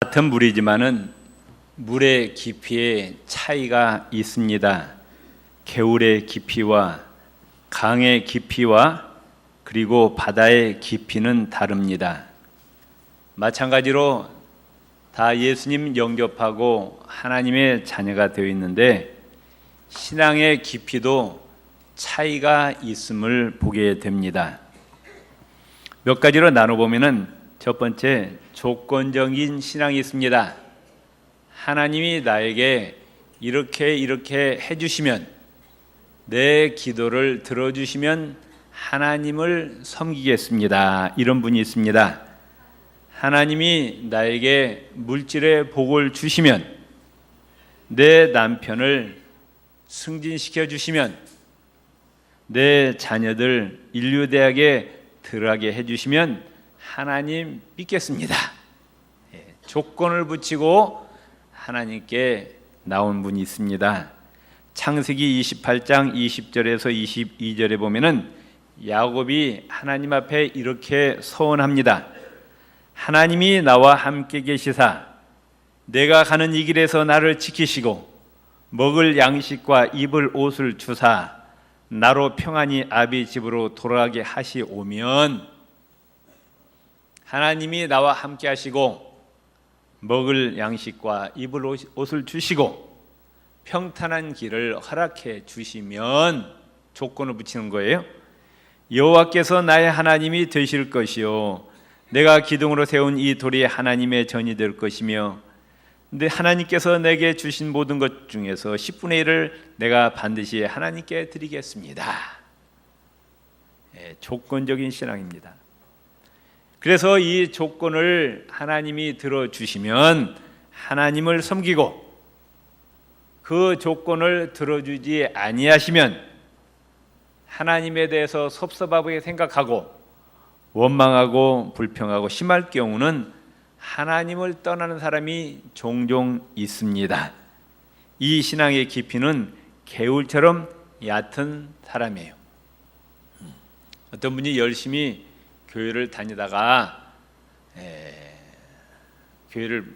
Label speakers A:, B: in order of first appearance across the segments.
A: 같은 물이지만은 물의 깊이에 차이가 있습니다. 개울의 깊이와 강의 깊이와 그리고 바다의 깊이는 다릅니다. 마찬가지로 다 예수님 영접하고 하나님의 자녀가 되어 있는데 신앙의 깊이도 차이가 있음을 보게 됩니다. 몇 가지로 나눠보면은 첫 번째, 조건적인 신앙이 있습니다. 하나님이 나에게 이렇게 해주시면, 내 기도를 들어주시면 하나님을 섬기겠습니다. 이런 분이 있습니다. 하나님이 나에게 물질의 복을 주시면, 내 남편을 승진시켜 주시면, 내 자녀들 인류대학에 들어가게 해주시면 하나님 믿겠습니다. 조건을 붙이고 하나님께 나온 분이 있습니다. 창세기 28장 20절에서 22절에 보면은 야곱이 하나님 앞에 이렇게 서원합니다. 하나님이 나와 함께 계시사 내가 가는 이 길에서 나를 지키시고 먹을 양식과 입을 옷을 주사 나로 평안히 아비 집으로 돌아가게 하시오면, 하나님이 나와 함께 하시고 먹을 양식과 입을 옷을 주시고 평탄한 길을 허락해 주시면, 조건을 붙이는 거예요. 여호와께서 나의 하나님이 되실 것이요 내가 기둥으로 세운 이 돌이 하나님의 전이 될 것이며, 근데 하나님께서 내게 주신 모든 것 중에서 10분의 1을 내가 반드시 하나님께 드리겠습니다. 조건적인 신앙입니다. 그래서 이 조건을 하나님이 들어주시면 하나님을 섬기고, 그 조건을 들어주지 아니하시면 하나님에 대해서 섭섭하게 생각하고 원망하고 불평하고 심할 경우는 하나님을 떠나는 사람이 종종 있습니다. 이 신앙의 깊이는 개울처럼 얕은 사람이에요. 어떤 분이 열심히 교회를 다니다가 교회를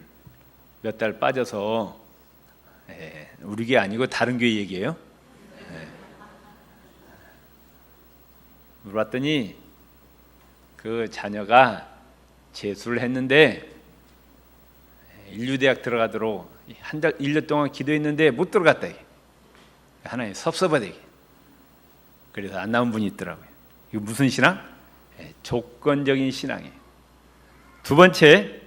A: 몇 달 빠져서, 우리 교회 아니고 다른 교회 얘기예요. 물어봤더니 그 자녀가 재수를 했는데 인류대학 들어가도록 1년 동안 기도했는데 못 들어갔다. 하나님 섭섭하다. 그래서 안 나온 분이 있더라고요. 이거 무슨 신앙? 조건적인 신앙이에요. 두 번째,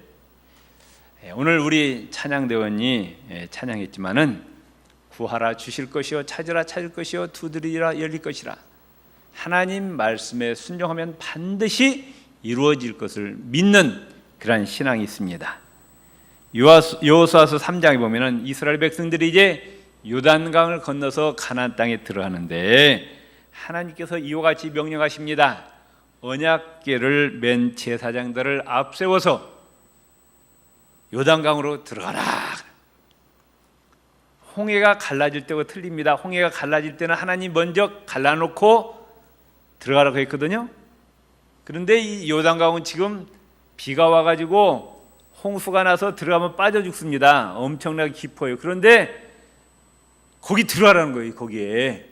A: 오늘 우리 찬양대원이 찬양했지만은 구하라 주실 것이요 찾으라 찾을 것이요 두드리라 열릴 것이라, 하나님 말씀에 순종하면 반드시 이루어질 것을 믿는 그러한 신앙이 있습니다. 여호수아서 3장에 보면은 이스라엘 백성들이 이제 요단강을 건너서 가나안 땅에 들어가는데 하나님께서 이와 같이 명령하십니다. 언약궤를 맨 제사장들을 앞세워서 요단강으로 들어가라. 홍해가 갈라질 때가 틀립니다. 홍해가 갈라질 때는 하나님 먼저 갈라놓고 들어가라고 했거든요. 그런데 이 요단강은 지금 비가 와가지고 홍수가 나서 들어가면 빠져 죽습니다. 엄청나게 깊어요. 그런데 거기 들어가라는 거예요. 거기에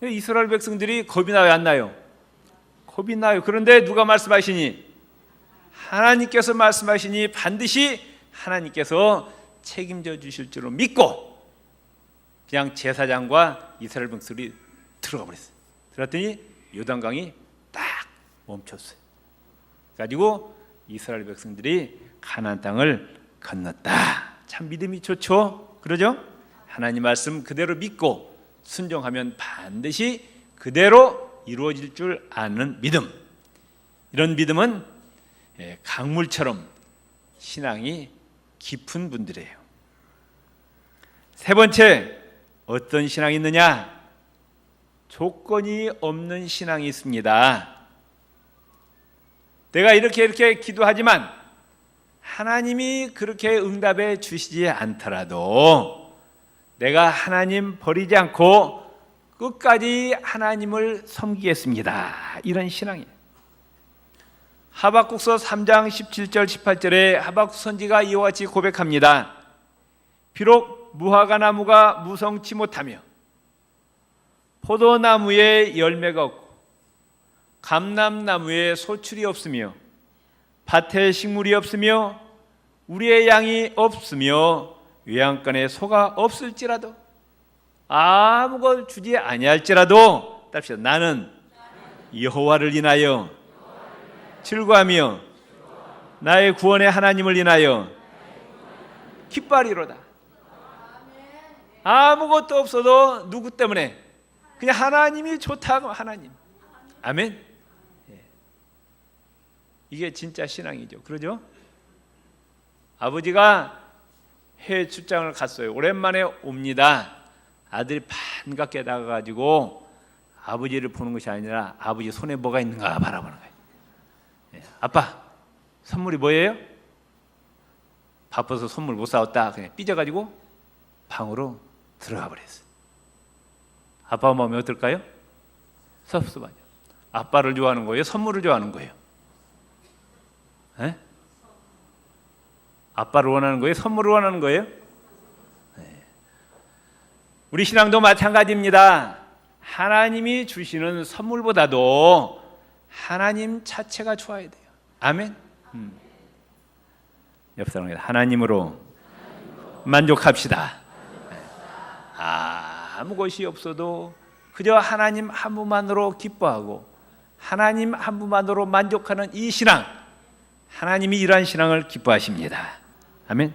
A: 이스라엘 백성들이 겁이 나요, 안 나요? 겁이 나요. 그런데 누가 말씀하시니? 하나님께서 말씀하시니 반드시 하나님께서 책임져 주실 줄로 믿고 그냥 제사장과 이스라엘 백성들이 들어가 버렸어요. 들어갔더니 요단강이 딱 멈췄어요. 가지고 이스라엘 백성들이 가나안 땅을 건넜다. 참 믿음이 좋죠? 그러죠? 하나님 말씀 그대로 믿고 순종하면 반드시 그대로 이루어질 줄 아는 믿음. 이런 믿음은 강물처럼 신앙이 깊은 분들이에요. 세 번째, 어떤 신앙이 있느냐? 조건이 없는 신앙이 있습니다. 내가 이렇게 기도하지만 하나님이 그렇게 응답해 주시지 않더라도 내가 하나님 버리지 않고 끝까지 하나님을 섬기겠습니다. 이런 신앙이에요. 하박국서 3장 17절 18절에 하박국 선지가 이와 같이 고백합니다. 비록 무화과 나무가 무성치 못하며 포도나무에 열매가 없고 감람나무에 소출이 없으며 밭에 식물이 없으며 우리의 양이 없으며 외양간에 소가 없을지라도 아무것 주지 아니할지라도 답시다. 나는 여호와를 인하여 즐거하며 나의 구원의 하나님을 인하여 기뻐하리로다. 아무것도 없어도 누구 때문에? 그냥 하나님이 좋다고. 하나님. 아멘. 이게 진짜 신앙이죠. 그러죠? 아버지가 해외 출장을 갔어요. 오랜만에 옵니다. 아들이 반갑게 나가가지고 아버지를 보는 것이 아니라 아버지 손에 뭐가 있는가 바라보는 거예요. 아빠, 선물이 뭐예요? 바빠서 선물 못 사왔다. 그냥 삐져가지고 방으로 들어가 버렸어요. 아빠 마음이 어떨까요? 섭섭하죠. 아빠를 좋아하는 거예요? 선물을 좋아하는 거예요? 에? 아빠를 원하는 거예요? 선물을 원하는 거예요? 네. 우리 신앙도 마찬가지입니다. 하나님이 주시는 선물보다도 하나님 자체가 좋아야 돼요. 아멘. 옆 사람에게 하나님으로 만족합시다. 아무것이 없어도 그저 하나님 한 분만으로 기뻐하고 하나님 한 분만으로 만족하는 이 신앙, 하나님이 이러한 신앙을 기뻐하십니다. 아멘.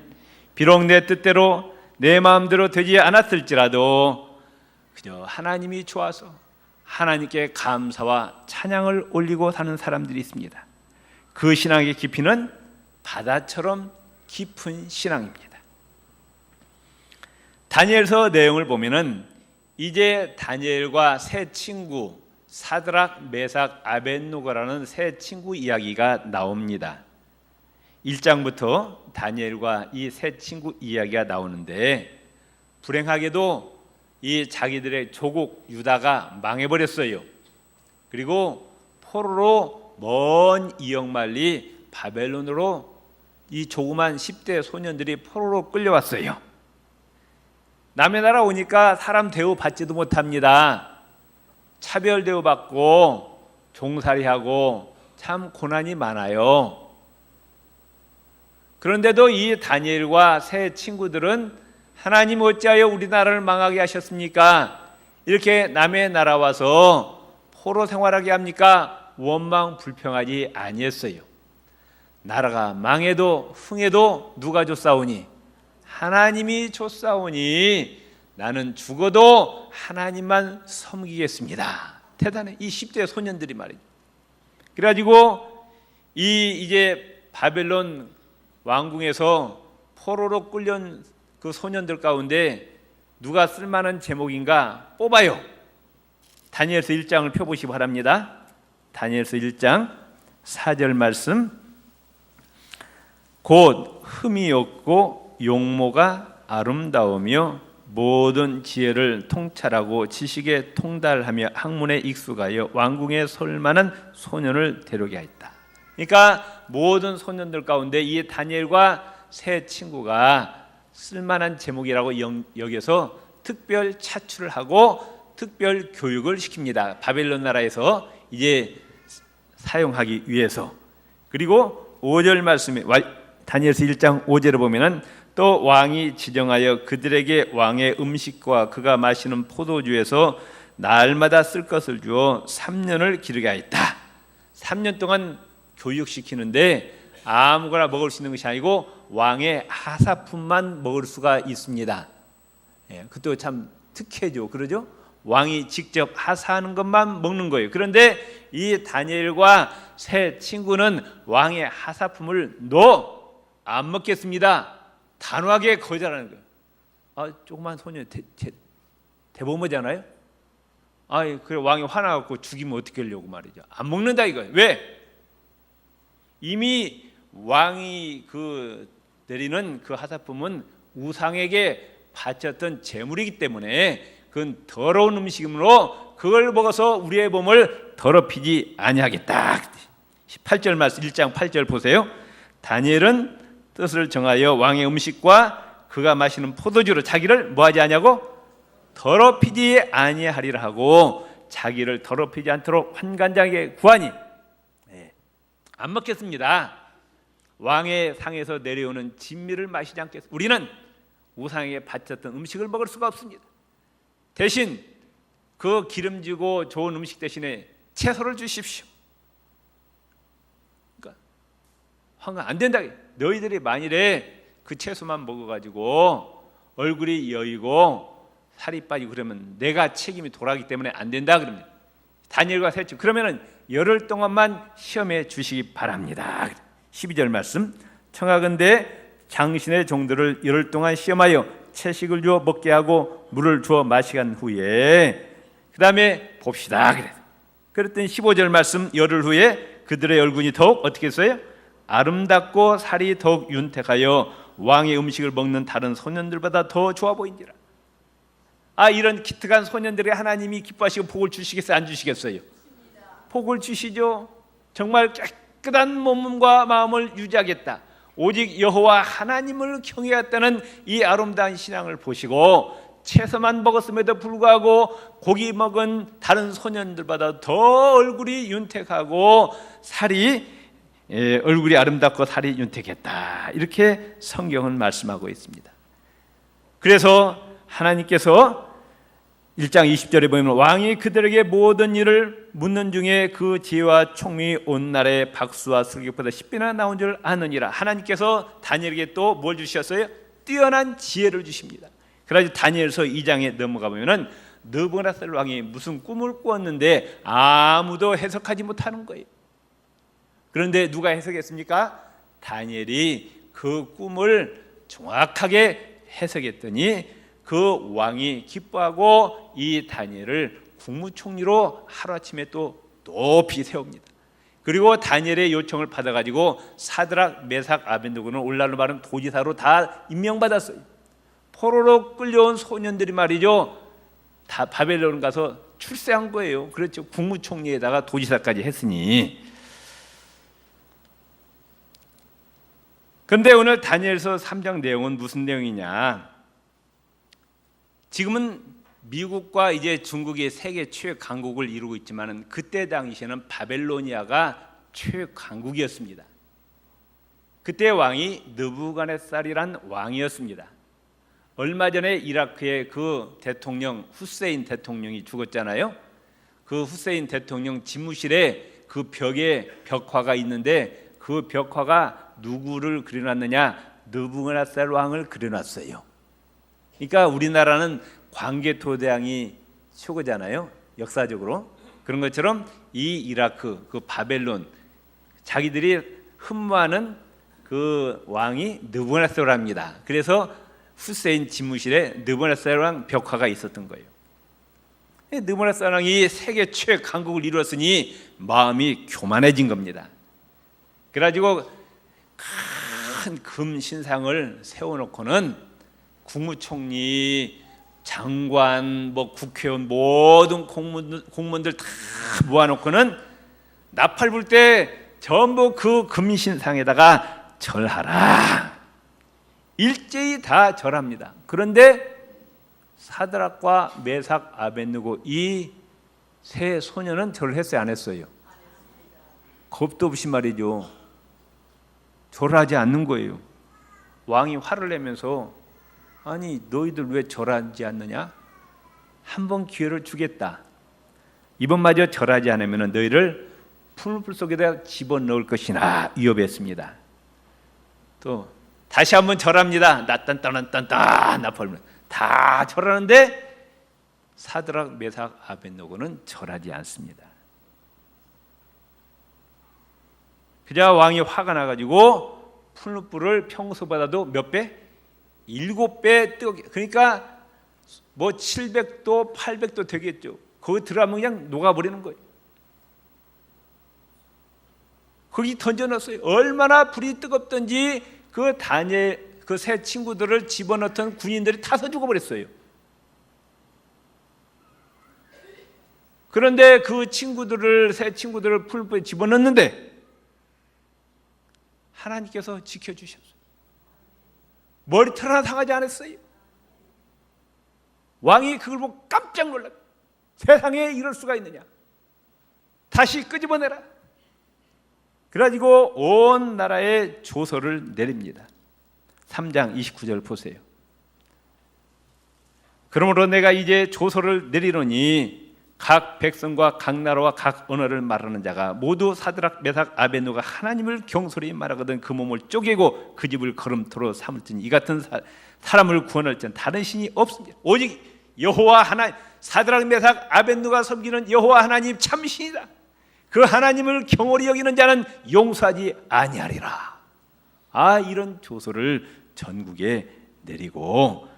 A: 비록 내 뜻대로 내 마음대로 되지 않았을지라도 그저 하나님이 좋아서 하나님께 감사와 찬양을 올리고 사는 사람들이 있습니다. 그 신앙의 깊이는 바다처럼 깊은 신앙입니다. 다니엘서 내용을 보면은 이제 다니엘과 세 친구 사드락, 메삭, 아벳노고라는 세 친구 이야기가 나옵니다. 1장부터 다니엘과 이 세 친구 이야기가 나오는데 불행하게도 이 자기들의 조국 유다가 망해버렸어요. 그리고 포로로 먼 이역만리 바벨론으로 이 조그만 10대 소년들이 포로로 끌려왔어요. 남의 나라 오니까 사람 대우받지도 못합니다. 차별 대우받고 종살이하고 참 고난이 많아요. 그런데도 이 다니엘과 세 친구들은 하나님 어찌하여 우리나라를 망하게 하셨습니까? 이렇게 남의 나라 와서 포로 생활하게 합니까? 원망 불평하지 아니했어요. 나라가 망해도 흥해도 누가 줬사오니? 하나님이 줬사오니 나는 죽어도 하나님만 섬기겠습니다. 대단해. 이 10대 소년들이 말이죠. 그래가지고 이제 바벨론 왕궁에서 포로로 끌려온 그 소년들 가운데 누가 쓸만한 제목인가 뽑아요. 다니엘서 1장을 펴보시기 바랍니다. 다니엘서 1장 4절 말씀. 곧 흠이 없고 용모가 아름다우며 모든 지혜를 통찰하고 지식에 통달하며 학문에 익숙하여 왕궁에 설만한 소년을 데려오게 하였다. 그러니까 모든 소년들 가운데 이 다니엘과 세 친구가 쓸만한 제목이라고 여겨서 특별 차출을 하고 특별 교육을 시킵니다. 바벨론 나라에서 이제 사용하기 위해서. 그리고 5절 말씀에 다니엘서 1장 5절에 보면은 또 왕이 지정하여 그들에게 왕의 음식과 그가 마시는 포도주에서 날마다 쓸 것을 주어 3년을 기르게 하였다. 3년 동안 교육시키는데 아무거나 먹을 수 있는 것이 아니고 왕의 하사품만 먹을 수가 있습니다. 그것도 참 특혜죠. 그러죠? 왕이 직접 하사하는 것만 먹는 거예요. 그런데 이 다니엘과 세 친구는 왕의 하사품을 안 먹겠습니다. 단호하게 거절하는 거예요. 조그만 소년 대범하잖아요. 그래 왕이 화나갖고 죽이면 어떻게 하려고 말이죠. 안 먹는다 이거예요. 왜? 이미 왕이 내리는 그 하사품은 우상에게 바쳤던 제물이기 때문에 그건 더러운 음식이므로 그걸 먹어서 우리의 몸을 더럽히지 아니하겠다. 18절 말씀 1장 8절 보세요. 다니엘은 뜻을 정하여 왕의 음식과 그가 마시는 포도주로 자기를 뭐하지 아니하고 더럽히지 아니하리라 하고 자기를 더럽히지 않도록 환관장에게 구하니 안 먹겠습니다. 왕의 상에서 내려오는 진미를 마시지 않겠습니다. 우리는 우상에게 바쳤던 음식을 먹을 수가 없습니다. 대신 그 기름지고 좋은 음식 대신에 채소를 주십시오. 그러니까 황금 안 된다. 너희들이 만일에 그 채소만 먹어가지고 얼굴이 여이고 살이 빠지고 그러면 내가 책임이 돌아가기 때문에 안 된다 그럽니다. 다니엘과 셋째 그러면은 열흘 동안만 시험해 주시기 바랍니다. 12절 말씀 청하건대 장신의 종들을 열흘 동안 시험하여 채식을 주어 먹게 하고 물을 주어 마시게 한 후에 그 다음에 봅시다 그랬더니 15절 말씀 열흘 후에 그들의 얼굴이 더욱 어떻게 했어요? 아름답고 살이 더욱 윤택하여 왕의 음식을 먹는 다른 소년들보다 더 좋아 보인지라. 이런 기특한 소년들의 하나님이 기뻐하시고 복을 주시겠어요? 안 주시겠어요? 복을 주시죠. 정말 깨끗한 몸과 마음을 유지하겠다. 오직 여호와 하나님을 경외했다는 이 아름다운 신앙을 보시고 채소만 먹었음에도 불구하고 고기 먹은 다른 소년들보다 더 얼굴이 윤택하고 얼굴이 아름답고 살이 윤택했다. 이렇게 성경은 말씀하고 있습니다. 그래서 하나님께서 1장 20절에 보면 왕이 그들에게 모든 일을 묻는 중에 그 지혜와 총명이 온 날에 박수와 슬기보다 10배나 나온 줄 아느니라. 하나님께서 다니엘에게 또 뭘 주셨어요? 뛰어난 지혜를 주십니다. 그래서 다니엘서 2장에 넘어가 보면은 느부갓네살 왕이 무슨 꿈을 꾸었는데 아무도 해석하지 못하는 거예요. 그런데 누가 해석했습니까? 다니엘이 그 꿈을 정확하게 해석했더니 그 왕이 기뻐하고 이 다니엘을 국무총리로 하루아침에 또 높이 세웁니다. 그리고 다니엘의 요청을 받아가지고 사드락, 메삭, 아벤느고는 오늘날로 말하면 도지사로 다 임명받았어요. 포로로 끌려온 소년들이 말이죠, 다 바벨론 가서 출세한 거예요. 그렇죠. 국무총리에다가 도지사까지 했으니. 그런데 오늘 다니엘서 3장 내용은 무슨 내용이냐? 지금은 미국과 이제 중국이 세계 최고 강국을 이루고 있지만은 그때 당시에는 바벨로니아가 최고 강국이었습니다. 그때 왕이 느부갓네살이란 왕이었습니다. 얼마 전에 이라크의 그 대통령 후세인 대통령이 죽었잖아요. 그 후세인 대통령 집무실에 그 벽에 벽화가 있는데 그 벽화가 누구를 그려놨느냐? 느부갓네살 왕을 그려놨어요. 그러니까 우리나라는 광개토대왕이 최고잖아요. 역사적으로. 그런 것처럼 이 이라크, 그 바벨론, 자기들이 흠모하는 그 왕이 느부갓네살입니다. 그래서 후세인 집무실에 느부갓네살 왕 벽화가 있었던 거예요. 느부갓네살 왕이 세계 최고 강국을 이루었으니 마음이 교만해진 겁니다. 그래가지고 큰 금 신상을 세워놓고는 국무총리, 장관, 국회의원 모든 공무원들 다 모아놓고는 나팔 불 때 전부 그 금신상에다가 절하라. 일제히 다 절합니다. 그런데 사드락과 메삭, 아벤느고 이 세 소년은 절을 했어요, 안 했어요? 겁도 없이 말이죠. 절하지 않는 거예요. 왕이 화를 내면서 아니 너희들 왜 절하지 않느냐? 한 번 기회를 주겠다. 이번마저 절하지 않으면 너희를 풀불 속에다 집어넣을 것이나 위협했습니다. 또 다시 한번 절합니다. 나딴딴딴딴 나팔면 다 절하는데 사드락, 메삭, 아벤느고는 절하지 않습니다. 그자 왕이 화가 나가지고 풀불을 평소보다도 몇 배? 7배 뜨겁게. 그러니까 뭐 700도, 800도 되겠죠. 거기 들어가면 그냥 녹아버리는 거예요. 거기 던져놨어요. 얼마나 불이 뜨겁던지 그 다니엘 그 세 친구들을 집어넣던 군인들이 타서 죽어버렸어요. 그런데 그 세 친구들을 풀불에 집어넣는데 하나님께서 지켜주셨어요. 머리털 하나 상하지 않았어요. 왕이 그걸 보고 깜짝 놀랐어요. 세상에 이럴 수가 있느냐. 다시 끄집어내라. 그래가지고 온 나라에 조서를 내립니다. 3장 29절 보세요. 그러므로 내가 이제 조서를 내리노니 각 백성과 각 나라와 각 언어를 말하는 자가 모두 사드락 메삭 아벳느고가 하나님을 경솔히 말하거든 그 몸을 쪼개고 그 집을 걸음토로 삼을지니 이 같은 사람을 구원할 자는 다른 신이 없습니다. 오직 여호와 하나님, 사드락 메삭 아벳느고가 섬기는 여호와 하나님 참 신이다. 그 하나님을 경홀히 여기는 자는 용서하지 아니하리라. 이런 조서를 전국에 내리고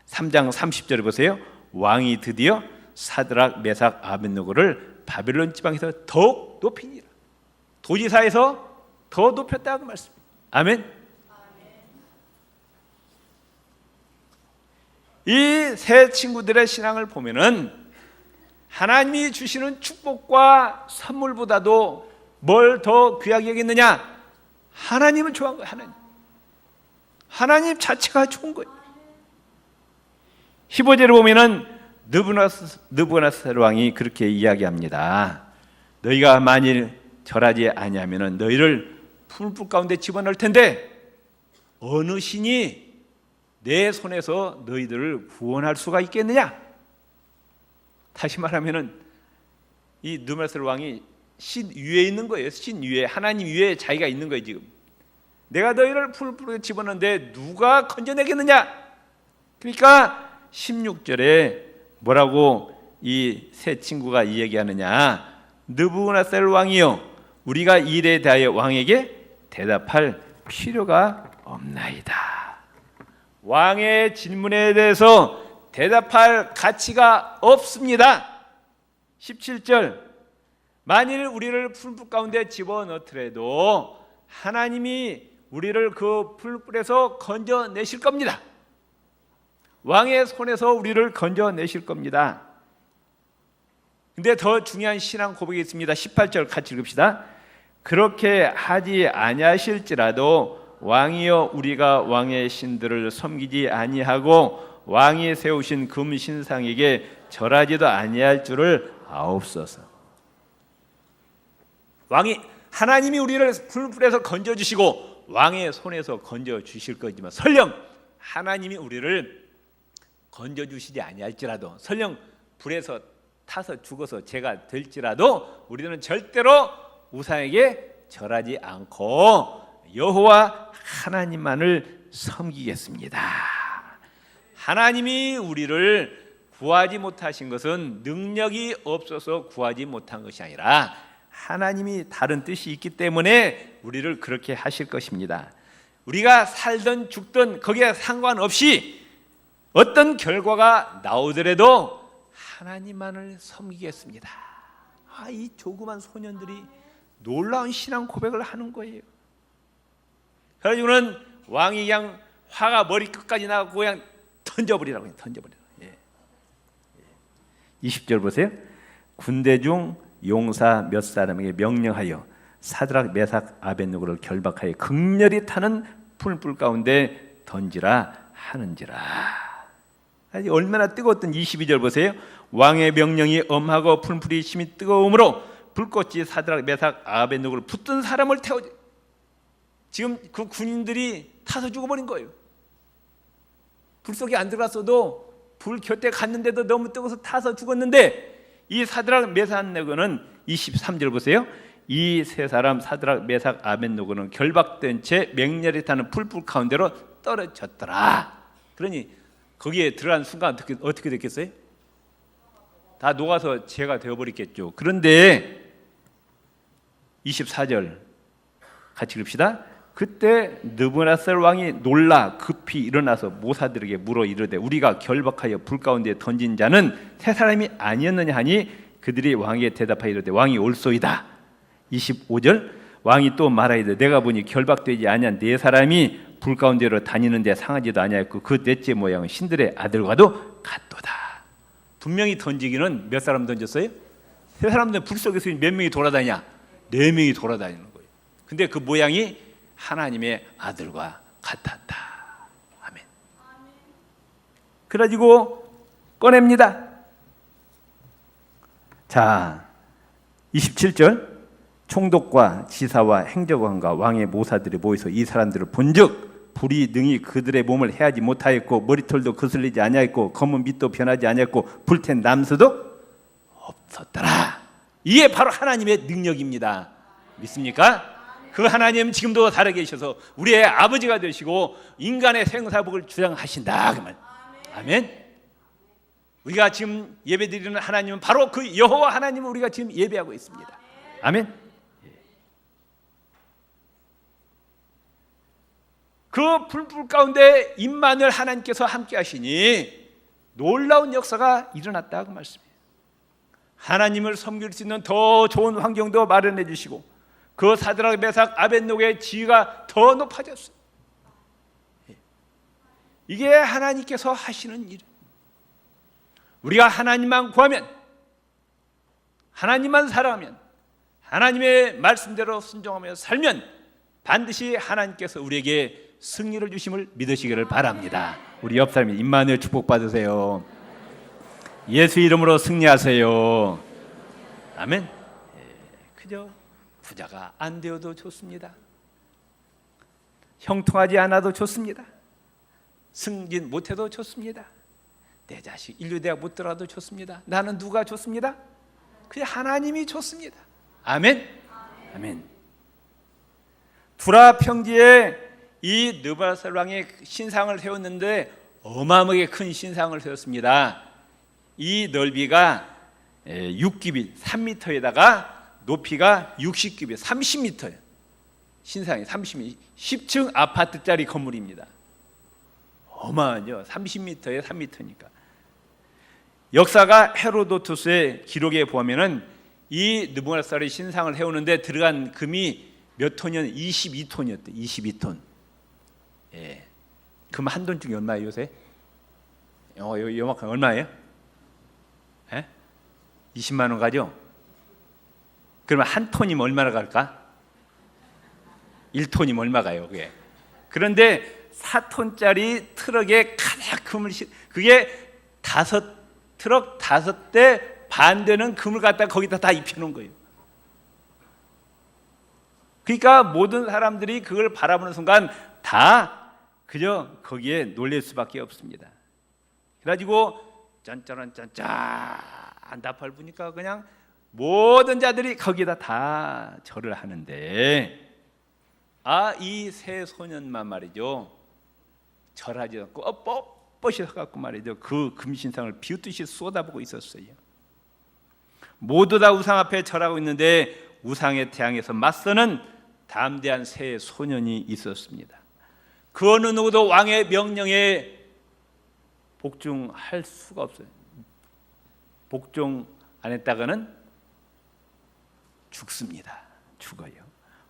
A: 3장 30절을 보세요. 왕이 드디어 사드락 메삭 아벳느고를 바벨론 지방에서 더욱 높이니라. 도지사에서 더 높였다고 말씀입니다. 아멘. 이 세 친구들의 신앙을 보면은 하나님이 주시는 축복과 선물보다도 뭘 더 귀하게 여겼느냐? 하나님을 좋아한 거예요. 하나님 자체가 좋은 거예요. 15절에 보면은 느부갓네살 왕이 그렇게 이야기합니다. 너희가 만일 절하지 아니하면은 너희를 풀불 가운데 집어넣을 텐데 어느 신이 내 손에서 너희들을 구원할 수가 있겠느냐? 다시 말하면은 이 느부갓네살 왕이 신 위에 있는 거예요. 신 위에, 하나님 위에 자기가 있는 거예요. 지금 내가 너희를 풀불에 집어넣는데 누가 건져내겠느냐? 그러니까 16절에 뭐라고 이 세 친구가 이야기하느냐? 느부갓네살 왕이여, 우리가 이 일에 대하여 왕에게 대답할 필요가 없나이다. 왕의 질문에 대해서 대답할 가치가 없습니다. 17절, 만일 우리를 풀불 가운데 집어넣더라도 하나님이 우리를 그 풀불에서 건져내실 겁니다. 왕의 손에서 우리를 건져내실 겁니다. 근데 더 중요한 신앙 고백이 있습니다. 18절 같이 읽읍시다. 그렇게 하지 아니하실지라도 왕이여, 우리가 왕의 신들을 섬기지 아니하고 왕이 세우신 금 신상에게 절하지도 아니할 줄을 아옵소서. 왕이, 하나님이 우리를 풀불에서 건져주시고 왕의 손에서 건져주실 거지만 설령 하나님이 우리를 건져주시지 아니할지라도, 설령 불에서 타서 죽어서 죄가 될지라도 우리는 절대로 우상에게 절하지 않고 여호와 하나님만을 섬기겠습니다. 하나님이 우리를 구하지 못하신 것은 능력이 없어서 구하지 못한 것이 아니라 하나님이 다른 뜻이 있기 때문에 우리를 그렇게 하실 것입니다. 우리가 살든 죽든 거기에 상관없이 어떤 결과가 나오더라도 하나님만을 섬기겠습니다. 이 조그만 소년들이 놀라운 신앙 고백을 하는 거예요. 그래가지고는 왕이 그냥 화가 머리 끝까지 나고 그냥 던져버리라고 해요. 던져버리라고. 20절 보세요. 군대 중 용사 몇 사람에게 명령하여 사드락 메삭 아벳느고를 결박하여 극렬히 타는 풀불 가운데 던지라 하는지라. 얼마나 뜨거웠던 22절 보세요. 왕의 명령이 엄하고 풀불이 심히 뜨거우므로 불꽃이 사드락 메삭 아벳느고를 붙든 사람을 태우지. 지금 그 군인들이 타서 죽어버린 거예요. 불 속에 안 들어갔어도 불 곁에 갔는데도 너무 뜨거워서 타서 죽었는데 이 사드락 메삭 아벳느고는 23절 보세요. 이 세 사람 사드락 메삭 아벳느고는 결박된 채 맹렬히 타는 풀불 가운데로 떨어졌더라. 그러니 거기에 들어간 순간 어떻게 됐겠어요? 다 녹아서 죄가 되어버렸겠죠. 그런데 24절 같이 읽읍시다. 그때 느부갓네살 왕이 놀라 급히 일어나서 모사들에게 물어 이르되 우리가 결박하여 불 가운데 던진 자는 세 사람이 아니었느냐 하니 그들이 왕에게 대답하여 이르되 왕이 옳소이다. 25절 왕이 또 말하이되 내가 보니 결박되지 아니한 네 사람이 불 가운데로 다니는데 상하지도 아니하였고 그 넷째 모양은 신들의 아들과도 같도다. 분명히 던지기는 몇 사람 던졌어요? 세 사람들 불 속에서 몇 명이 돌아다니냐? 4명이 돌아다니는 거예요. 근데 그 모양이 하나님의 아들과 같았다. 아멘. 그래가지고 꺼냅니다. 자, 27절. 총독과 지사와 행정관과 왕의 모사들이 모여서 이 사람들을 본즉 불이 능히 그들의 몸을 해하지 못하였고 머리털도 거슬리지 아니하였고 검은 빛도 변하지 아니하였고 불텐 남수도 없었더라. 이게 바로 하나님의 능력입니다. 믿습니까? 그 하나님 지금도 살아계셔서 우리의 아버지가 되시고 인간의 생사복을 주장하신다 그 말. 아멘. 우리가 지금 예배드리는 하나님은 바로 그 여호와 하나님을 우리가 지금 예배하고 있습니다. 아멘. 그 불불 가운데 임마누엘 하나님께서 함께 하시니 놀라운 역사가 일어났다 그 말씀이에요. 하나님을 섬길 수 있는 더 좋은 환경도 마련해 주시고 그 사드락 메삭 아벳노고의 지위가 더 높아졌어요. 이게 하나님께서 하시는 일. 우리가 하나님만 구하면, 하나님만 사랑하면, 하나님의 말씀대로 순종하며 살면 반드시 하나님께서 우리에게 승리를 주심을 믿으시기를 바랍니다. 우리 옆 사람이 임마누엘 축복 받으세요. 예수 이름으로 승리하세요. 아멘. 그저 부자가 안 되어도 좋습니다. 형통하지 않아도 좋습니다. 승진 못해도 좋습니다. 내 자식 인류대학 못 들어가도 좋습니다. 나는 누가 좋습니다? 그냥 하나님이 좋습니다. 아멘. 아멘. 두라 평지에 이 느부갓네살 왕의 신상을 세웠는데 어마어마하게 큰 신상을 세웠습니다. 이 넓이가 6규빗 3m에다가 높이가 60규빗 30m예요. 신상이 30m, 10층 아파트짜리 건물입니다. 어마하죠. 30m에 3m니까. 역사가 헤로도투스의 기록에 보면은 이 느부갓네살의 신상을 세우는데 들어간 금이 몇 톤이었냐? 22톤이었대. 22톤. 예. 금 한 돈쯤이 얼마예요 요새? 요만큼 얼마예요? 예? 20만 원 가죠? 그러면 한 톤이면 얼마나 갈까? 1톤이면 얼마 가요 그게? 그런데 4톤짜리 트럭에 가득 금을 그게 5트럭 5대 반 되는 금을 갖다 거기다 다 입혀놓은 거예요. 그러니까 모든 사람들이 그걸 바라보는 순간 다 그저 거기에 놀랄 수밖에 없습니다. 그래가지고 짠짠짠짠 안다팔 보니까 그냥 모든 자들이 거기다 다 절을 하는데 이 세 소년만 말이죠 절하지 않고 뻣뻣이 서갖고 말이죠 그 금신상을 비웃듯이 쏟아보고 있었어요. 모두 다 우상 앞에 절하고 있는데 우상의 태양에서 맞서는 담대한 세 소년이 있었습니다. 그 어느 누구도 왕의 명령에 복종할 수가 없어요. 복종 안 했다가는 죽습니다. 죽어요.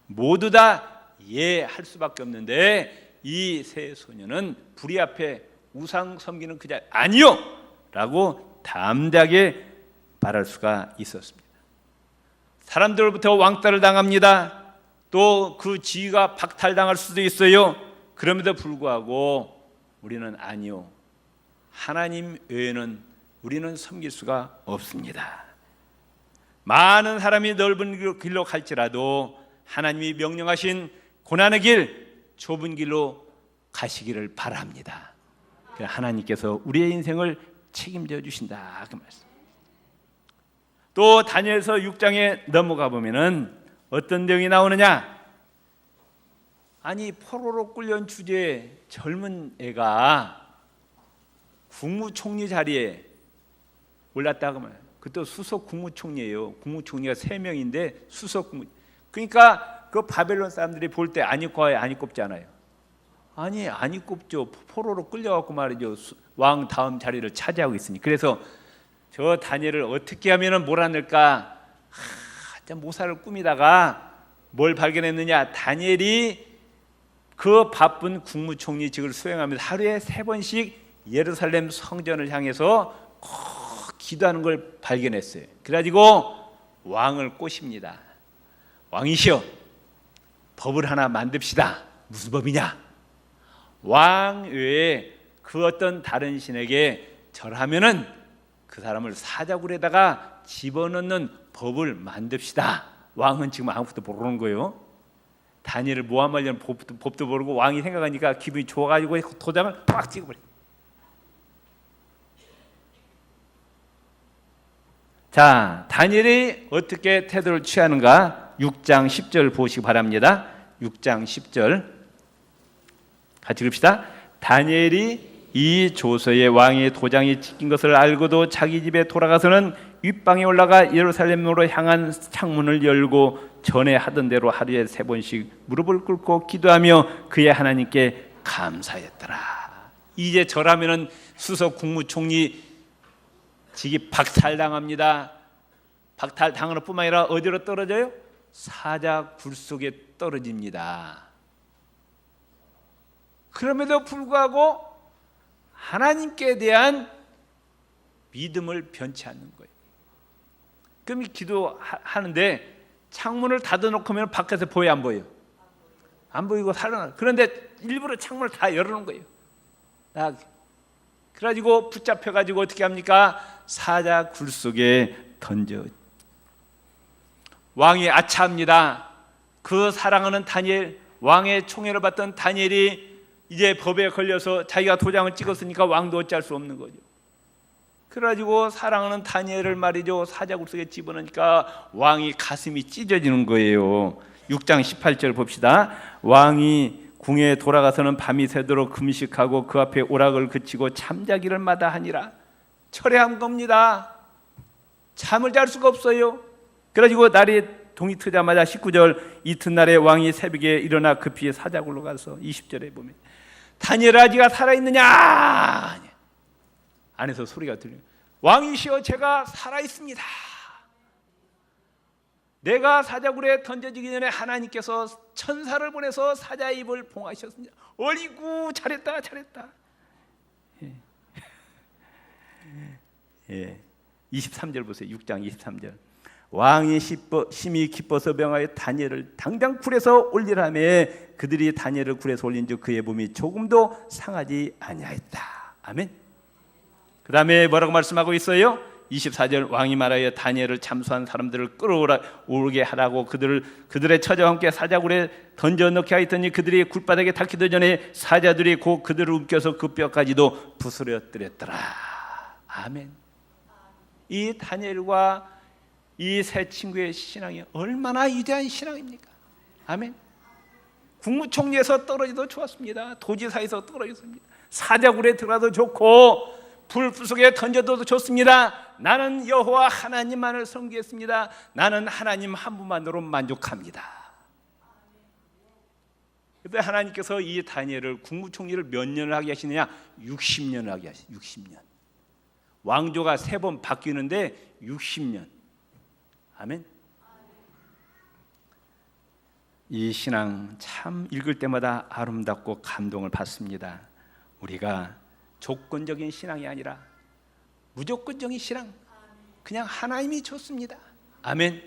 A: 모두 다 할 수밖에 없는데 이 세 소년은 불의 앞에 우상 섬기는 그 자리 아니요! 라고 담대하게 말할 수가 있었습니다. 사람들로부터 왕따를 당합니다. 또 그 지위가 박탈당할 수도 있어요. 그럼에도 불구하고 우리는 아니요. 하나님 외에는 우리는 섬길 수가 없습니다. 많은 사람이 넓은 길로 갈지라도 하나님이 명령하신 고난의 길, 좁은 길로 가시기를 바랍니다. 하나님께서 우리의 인생을 책임져 주신다 그 말씀. 또 다니엘서 6장에 넘어가 보면은 어떤 내용이 나오느냐? 아니 포로로 끌려온 주제에 젊은 애가 국무총리 자리에 올랐다고 말해요. 그때 수석 국무총리예요. 국무총리가 3명인데 수석 국무. 그러니까 그 바벨론 사람들이 볼 때 안 입고 와요, 안 입고잖아요. 아니 안 입고죠. 포로로 끌려갖고 말이죠. 왕 다음 자리를 차지하고 있으니. 그래서 저 다니엘을 어떻게 하면은 몰아낼까? 모사를 꾸미다가 뭘 발견했느냐? 다니엘이 그 바쁜 국무총리직을 수행하면서 하루에 3번씩 예루살렘 성전을 향해서 기도하는 걸 발견했어요. 그래가지고 왕을 꼬십니다. 왕이시여, 법을 하나 만듭시다. 무슨 법이냐? 왕 외에 그 어떤 다른 신에게 절하면은 그 사람을 사자굴에다가 집어넣는 법을 만듭시다. 왕은 지금 아무것도 모르는 거예요. 다니엘을 모함하려는 법도 모르고 왕이 생각하니까 기분이 좋아가지고 도장을 빡 찍어버려. 자, 다니엘이 어떻게 태도를 취하는가? 6장 10절 보시기 바랍니다. 6장 10절 같이 읽읍시다. 다니엘이 이 조서에 왕의 도장이 찍힌 것을 알고도 자기 집에 돌아가서는 윗방에 올라가 예루살렘으로 향한 창문을 열고 전에 하던 대로 하루에 3번씩 무릎을 꿇고 기도하며 그의 하나님께 감사했더라. 이제 절하면은 수석 국무총리 직이 박탈당합니다. 박탈당하는 뿐만 아니라 어디로 떨어져요? 사자 굴 속에 떨어집니다. 그럼에도 불구하고 하나님께 대한 믿음을 변치 않는 거예요. 그럼 기도하는데 창문을 닫아놓으면 밖에서 보여 안 보여요? 안 보이고 살아나. 그런데 일부러 창문을 다 열어놓은 거예요. 그래가지고 붙잡혀가지고 어떻게 합니까? 사자 굴 속에 던져. 왕이 아차합니다. 그 사랑하는 다니엘, 왕의 총애를 받던 다니엘이 이제 법에 걸려서 자기가 도장을 찍었으니까 왕도 어찌할 수 없는 거죠. 그래가지고 사랑하는 다니엘을 말이죠, 사자굴 속에 집어넣으니까 왕이 가슴이 찢어지는 거예요. 6장 18절 봅시다. 왕이 궁에 돌아가서는 밤이 새도록 금식하고 그 앞에 오락을 그치고 잠자기를 마다하니라. 철회한 겁니다. 잠을 잘 수가 없어요. 그래가지고 날이 동이 트자마자 19절 이튿날에 왕이 새벽에 일어나 급히 사자굴로 가서 20절에 보면 다니엘아 네가 살아있느냐? 안에서 소리가 들려요. 왕이시여 제가 살아있습니다. 내가 사자굴에 던져지기 전에 하나님께서 천사를 보내서 사자의 입을 봉하셨습니다. 어이구 잘했다. 예. 23절 보세요. 6장 23절. 왕이 심히 기뻐서 명하여 다니엘을 당장 굴에서 올리라며 그들이 다니엘을 굴에서 올린즉 그의 몸이 조금도 상하지 아니하였다. 아멘. 그 다음에 뭐라고 말씀하고 있어요? 24절 왕이 말하여 다니엘을 참수한 사람들을 끌어오르게 하라고 그들의 처자와 함께 사자굴에 던져 넣게 하였더니 그들이 굴바닥에 닿기도 전에 사자들이 곧 그들을 움켜서 그 뼈까지도 부스러뜨렸더라. 아멘. 이 다니엘과 이 세 친구의 신앙이 얼마나 위대한 신앙입니까? 아멘. 국무총리에서 떨어져도 좋았습니다. 도지사에서 떨어졌습니다. 사자굴에 들어가도 좋고 불 속에 던져도 좋습니다. 나는 여호와 하나님만을 섬기겠습니다. 나는 하나님 한 분만으로 만족합니다. 그런데 하나님께서 이 다니엘을 국무총리를 몇 년을 하게 하시느냐? 60년을 하게 하시죠. 60년. 왕조가 3번 바뀌는데 60년. 아멘. 이 신앙 참 읽을 때마다 아름답고 감동을 받습니다. 우리가 조건적인 신앙이 아니라 무조건적인 신앙, 그냥 하나님이 좋습니다. 아멘.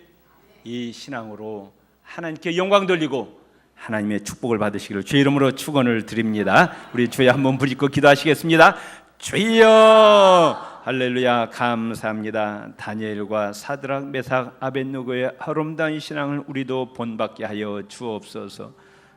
A: 이 신앙으로 하나님께 영광 돌리고 하나님의 축복을 받으시기를 주의 이름으로 축원을 드립니다. 우리 주여 한번 부르짖고 기도하시겠습니다. 주여 할렐루야. 감사합니다. 다니엘과 사드락 메삭 아벳느고의 아름다운 신앙을 우리도 본받게 하여 주옵소서.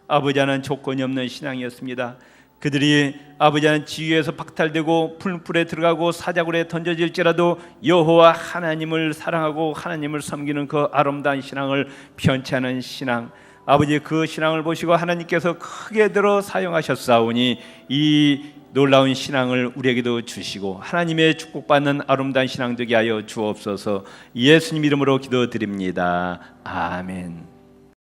A: 아버지 하나는 조건이 없는 신앙이었습니다. 그들이 아버지 하나님 지위에서 박탈되고 풀불에 들어가고 사자굴에 던져질지라도 여호와 하나님을 사랑하고 하나님을 섬기는 그 아름다운 신앙을 편치 않은 신앙, 아버지 그 신앙을 보시고 하나님께서 크게 들어 사용하셨사오니 이 놀라운 신앙을 우리에게도 주시고 하나님의 축복받는 아름다운 신앙 되게 하여 주옵소서. 예수님 이름으로 기도드립니다. 아멘.